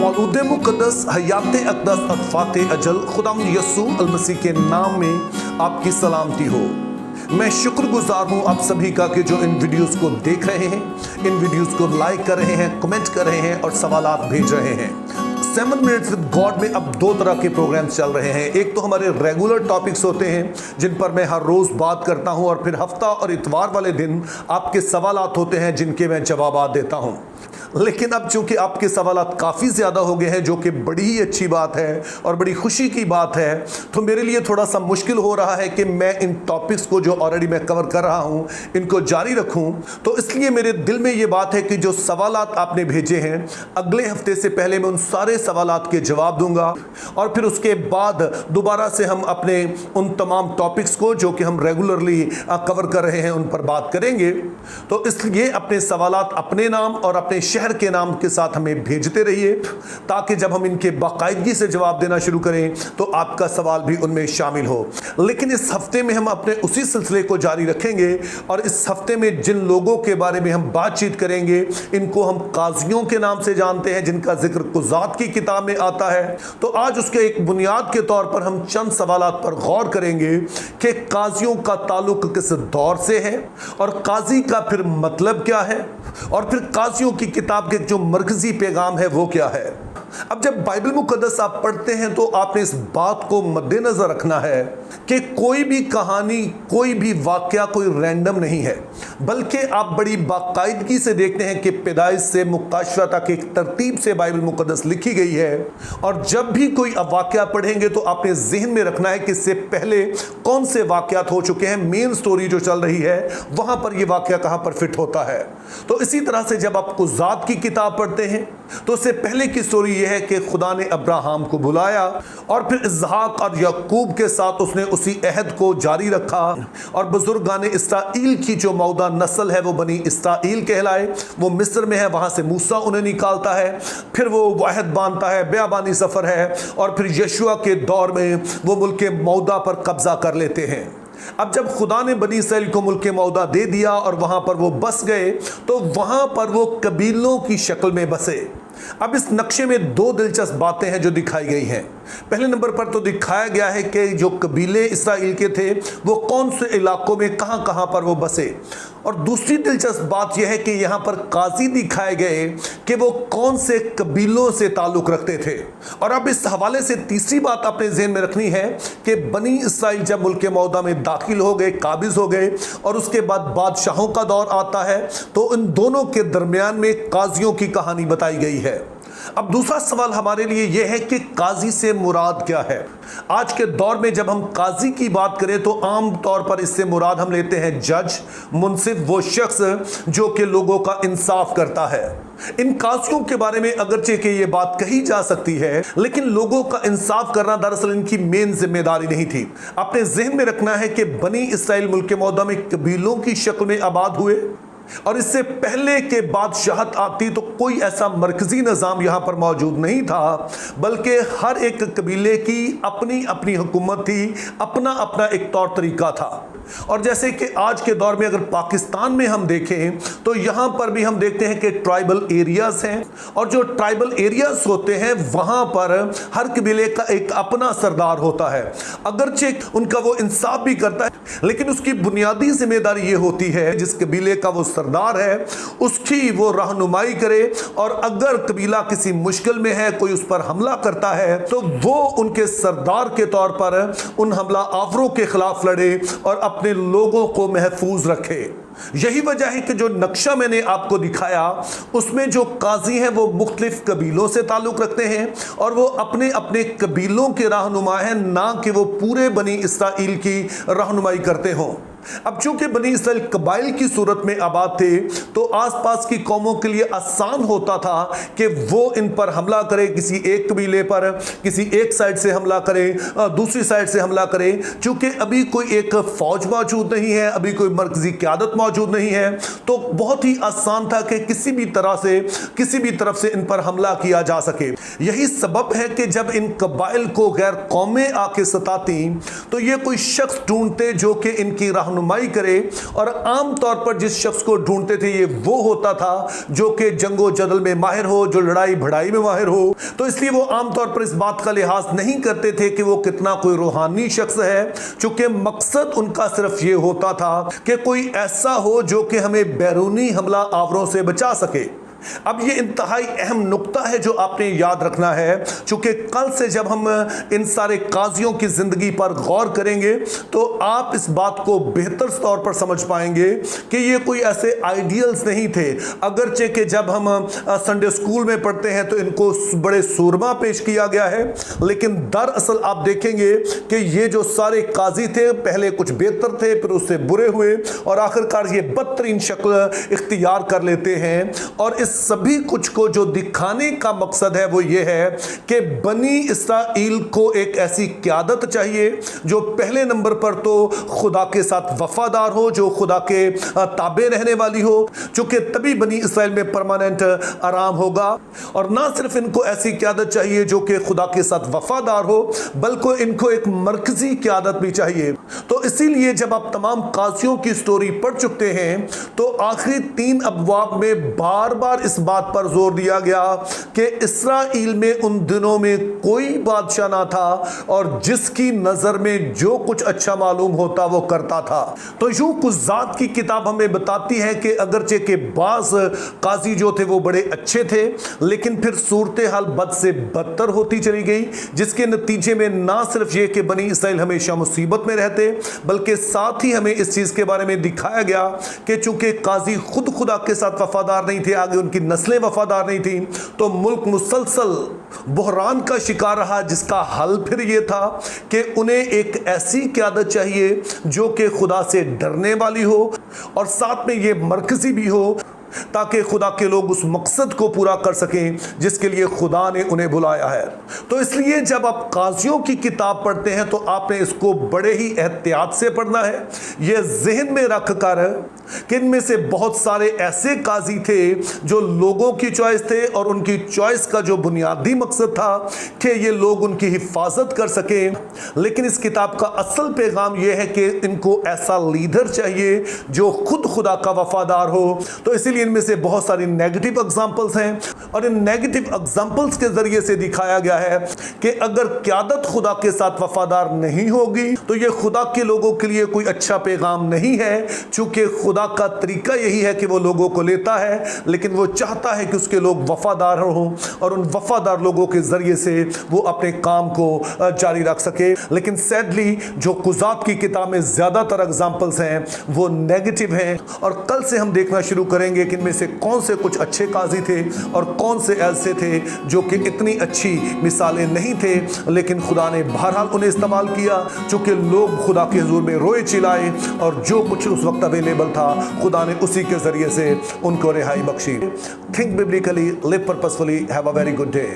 मौलूद मुक़द्दस हयात अक़दस अतफ़ात अजल खुदावंद यस्सू अल-मसीह के नाम में आपकी सलामती हो। मैं शुक्रगुजार हूँ आप सभी का कि जो इन वीडियोस को देख रहे हैं, इन वीडियोस को लाइक कर रहे हैं, कमेंट कर रहे हैं और सवालात भेज रहे हैं। 7 मिनट्स विद गॉड में अब 2 तरह के प्रोग्राम्स चल रहे हैं। एक तो हमारे रेगुलर टॉपिक्स होते हैं जिन पर मैं हर रोज़ बात करता हूं, और फिर हफ्ता और इतवार वाले दिन आपके सवालात होते हैं जिनके मैं जवाबात देता हूं। लेकिन अब चूंकि आपके सवालात काफ़ी ज़्यादा हो गए हैं, जो कि बड़ी ही अच्छी बात है और बड़ी खुशी की बात है, तो मेरे लिए थोड़ा सा मुश्किल हो रहा है कि मैं इन टॉपिक्स को जो ऑलरेडी मैं कवर कर रहा हूं इनको जारी रखूं। तो इसलिए मेरे दिल में ये बात है कि जो सवालात आपने भेजे हैं, अगले हफ्ते से पहले मैं उन सारे सवालात के जवाब दूंगा, और फिर उसके बाद दोबारा से हम अपने उन तमाम टॉपिक्स को जो कि हम रेगुलरली कवर कर रहे हैं उन पर बात करेंगे। तो इसलिए अपने सवालात अपने नाम और अपने शहर के नाम के साथ हमें भेजते रहिए, ताकि जब हम इनके बाकायदगी से जवाब देना शुरू करें तो आपका सवाल भी उनमें शामिल हो। लेकिन इस हफ्ते में हम अपने उसी सिलसिले को जारी रखेंगे, और इस हफ्ते में जिन लोगों के बारे में हम बातचीत करेंगे इनको हम काजियों के नाम से जानते हैं, जिनका जिक्र कुज़ात की किताब में आता है। तो आज उसके एक बुनियाद के तौर पर हम चंद सवालात पर गौर करेंगे कि काजियों का ताल्लुक किस दौर से है, और काजी का फिर मतलब क्या है, और फिर काजियों की किताब के जो मरकजी पैगाम है वो क्या है। अब जब बाइबल मुक़द्दस आप पढ़ते हैं तो आपने इस बात को मद्देनजर रखना है कि कोई भी कहानी, कोई भी वाकया कोई रैंडम नहीं है, बल्कि आप बड़ी बाकायदगी से देखते हैं कि पैदाइश से मुकाशरा तक एक तरतीब से बाइबल मुक़द्दस लिखी गई है। और जब भी कोई वाकया पढ़ेंगे तो आपने जहन में रखना है कि इससे पहले कौन से वाकयात हो चुके हैं, मेन स्टोरी जो चल रही है वहां पर यह वाकया कहां पर फिट होता है। तो इसी तरह से जब आप कुज़ात की किताब पढ़ते हैं तो उससे पहले की स्टोरी यह है कि खुदा ने अब्राहम को बुलाया, और फिर इसहाक और याकूब के साथ उसने उसी अहद को जारी रखा, और बुजुर्गान इस्राइल की जो मौदा नस्ल है वो बनी इस्राइल कहलाए। वो मिस्र में है, वहां से मूसा उन्हें निकालता है, फिर वो अहद बांधता है, बेयाबानी सफर है, और फिर यशुआ के दौर में वो मुल्क मौदा पर कब्जा कर लेते हैं। अब जब खुदा ने बनी इसराइल को मुल्क मौदा दे दिया और वहां पर वो बस गए, तो वहां पर वो कबीलों की शक्ल में बसे। अब इस नक्शे में 2 दिलचस्प बातें हैं जो दिखाई गई हैं। पहले नंबर पर तो दिखाया गया है कि जो कबीले इसराइल के थे वो कौन से इलाकों में कहां कहां पर वो बसे, और दूसरी दिलचस्प बात यह है कि यहां पर काजी दिखाए गए कि वो कौन से कबीलों से ताल्लुक रखते थे। और अब इस हवाले से तीसरी बात अपने ज़हन में रखनी है कि बनी इसराइल जब मुल्क मौदा में दाखिल हो गए, काबिज हो गए, और उसके बाद बादशाहों का दौर आता है, तो इन दोनों के दरमियान में काजियों की कहानी बताई गई है। अब दूसरा सवाल हमारे लिए यह है कि काजी से मुराद क्या है। आज के दौर में जब हम काजी की बात करें तो आम तौर पर इससे मुराद हम लेते हैं जज, मुंसिफ, वो शख्स जो कि लोगों का इंसाफ करता है। इन काजियों के बारे में अगरचे कि ये बात कही जा सकती है, लेकिन लोगों का इंसाफ करना दरअसल इनकी मेन जिम्मेदारी नहीं थी। अपने जहन में रखना है कि बनी इसराइल मुल्क मौदा में कबीलों की शक्ल में आबाद हुए, और इससे पहले के बादशाहत आती तो कोई ऐसा मरकजी निज़ाम यहाँ पर मौजूद नहीं था, बल्कि हर एक कबीले की अपनी अपनी हुकूमत थी, अपना अपना एक तौर तरीका था। और जैसे कि आज के दौर में अगर पाकिस्तान में हम देखें तो यहाँ पर भी हम देखते हैं कि ट्राइबल एरियाज हैं, और जो ट्राइबल एरियाज होते हैं वहाँ पर हर कबीले का एक अपना सरदार होता है। अगरचे उनका वो इंसाफ भी करता है, लेकिन उसकी बुनियादी जिम्मेदारी ये होती है जिस कबीले का वो सरदार है उसकी वो रहनुमाई करे, और अगर कबीला किसी मुश्किल में है, कोई उस पर हमला करता है, तो वो उनके सरदार के तौर पर उन हमला आवरों के खिलाफ लड़े और अपने लोगों को महफूज रखे। यही वजह है कि जो नक्शा मैंने आपको दिखाया उसमें जो काजी हैं वो मुख्तलिफ कबीलों से ताल्लुक रखते हैं, और वो अपने अपने कबीलों के रहनुमा हैं, ना कि वो पूरे बनी इसराइल की रहनुमाई करते हों। अब चूंकि बनी इसराइल कबाइल की सूरत में आबाद थे, तो आसपास की कौमों के लिए आसान होता था कि वो इन पर हमला करे, किसी एक कबीले पर किसी एक साइड से हमला करे, दूसरी साइड से हमला करे। चूंकि अभी कोई एक फौज मौजूद नहीं है, अभी कोई मरकजी क़यादत मौजूद नहीं है, तो बहुत ही आसान था कि किसी भी तरह से किसी भी तरफ से इन पर हमला किया जा सके। यही सबब है कि जब इन कबाइल को गैर कौमें आके सताती तो ये कोई शख्स ढूंढते जो कि इनकी रहनुमाई करे, और आम तौर पर जिस शख्स को ढूंढते थे ये चाहिए वो होता था जो कि जंगो जदल में माहिर हो, जो लड़ाई भड़ाई में माहिर हो। तो इसलिए वो आमतौर पर इस बात का लिहाज नहीं करते थे कि वो कितना कोई रूहानी शख्स है, चूंकि मकसद उनका सिर्फ ये होता था कि कोई ऐसा हो जो कि हमें बैरूनी हमला आवरों से बचा सके। अब ये इंतहाई अहम नुक्ता है जो आपने याद रखना है, क्योंकि कल से जब हम इन सारे काजियों की जिंदगी पर गौर करेंगे तो आप इस बात को बेहतर तौर पर समझ पाएंगे कि ये कोई ऐसे आइडियल्स नहीं थे। अगरचे कि जब हम संडे स्कूल में पढ़ते हैं तो इनको बड़े सूरमा पेश किया गया है, लेकिन दरअसल आप देखेंगे कि ये जो सारे काजी थे पहले कुछ बेहतर थे, फिर उससे बुरे हुए और आखिरकार ये बदतरीन शक्ल इख्तियार कर लेते हैं। और इस सभी कुछ को जो दिखाने का मकसद है वो ये है कि बनी इसराइल को एक ऐसी क़यादत चाहिए जो पहले नंबर पर तो खुदा के साथ वफादार हो, जो खुदा के ताबे रहने वाली हो, चूंकि तभी बनी इसराइल में परमानेंट आराम होगा। और ना सिर्फ इनको ऐसी क़यादत चाहिए जो कि खुदा के साथ वफादार हो, बल्कि इनको एक मरकजी क़यादत भी चाहिए। तो इसीलिए जब आप तमाम काजियों की स्टोरी पढ़ चुके हैं तो आखिरी 3 अबवाब में बार बार इस बात पर जोर दिया गया कि इस्राएल में उन दिनों में कोई बादशाह ना था और जिसकी नजर में जो कुछ अच्छा मालूम होता वो करता था। तो यूं कुज़ात की किताब हमें बताती है कि अगरचे के बाज काजी जो थे वो बड़े अच्छे थे, लेकिन फिर सूरत हाल बद से बदतर होती चली गई, जिसके नतीजे में ना सिर्फ ये कि बनी इसराइल हमेशा मुसीबत में रहते, बल्कि साथ ही हमें इस चीज के बारे में दिखाया गया कि चूंकि काजी खुद खुदा के साथ वफादार नहीं थे, आगे उनकी नस्लें वफादार नहीं थी, तो मुल्क मुसलसल बहरान का शिकार रहा, जिसका हल फिर ये था कि उन्हें एक ऐसी क़यादत चाहिए जो कि खुदा से डरने वाली हो और साथ में ये मरकजी भी हो, ताकि खुदा के लोग उस मकसद को पूरा कर सकें जिसके लिए खुदा ने उन्हें बुलाया है। तो इसलिए जब आप काजियों की किताब पढ़ते हैं तो आपने इसको बड़े ही एहतियात से पढ़ना है, यह जहन में रख कर कि इनमें से बहुत सारे ऐसे काजी थे जो लोगों की चॉइस थे और उनकी चॉइस का जो बुनियादी मकसद था कि ये लोग उनकी हिफाजत कर सकें। लेकिन इस किताब का असल पैगाम यह है कि इनको ऐसा लीडर चाहिए जो खुद खुदा का वफादार हो। तो इसीलिए इनमें से बहुत सारी नेगेटिव एग्जांपल्स हैं और इन नेगेटिव एग्जांपल्स के जरिए से दिखाया गया है कि अगर क़यादत खुदा के साथ वफादार नहीं होगी तो ये खुदा के लोगों के लिए कोई अच्छा पैगाम नहीं है, चूंकि खुदा का तरीका यही है कि वो लोगों को लेता है, लेकिन वो चाहता है कि उसके लोग वफादार हों और उन वफादार लोगों के जरिए से वो अपने काम को जारी रख सके। लेकिन सैडली जो कुज़ात की किताब में ज्यादातर एग्जांपल्स हैं वो नेगेटिव हैं, और कल से हम देखना शुरू करेंगे कि इनमें से कौन से कुछ अच्छे काजी थे और कौन से ऐसे थे जो कि इतनी अच्छी मिसालें नहीं थे, लेकिन खुदा ने बहरहाल उन्हें इस्तेमाल किया, चूंकि लोग खुदा के हुजूर में रोए चिल्लाए और जो कुछ उस वक्त अवेलेबल था खुदा ने उसी के जरिए से उनको रिहाई बख्शी। Think biblically, live purposefully, have a very good day.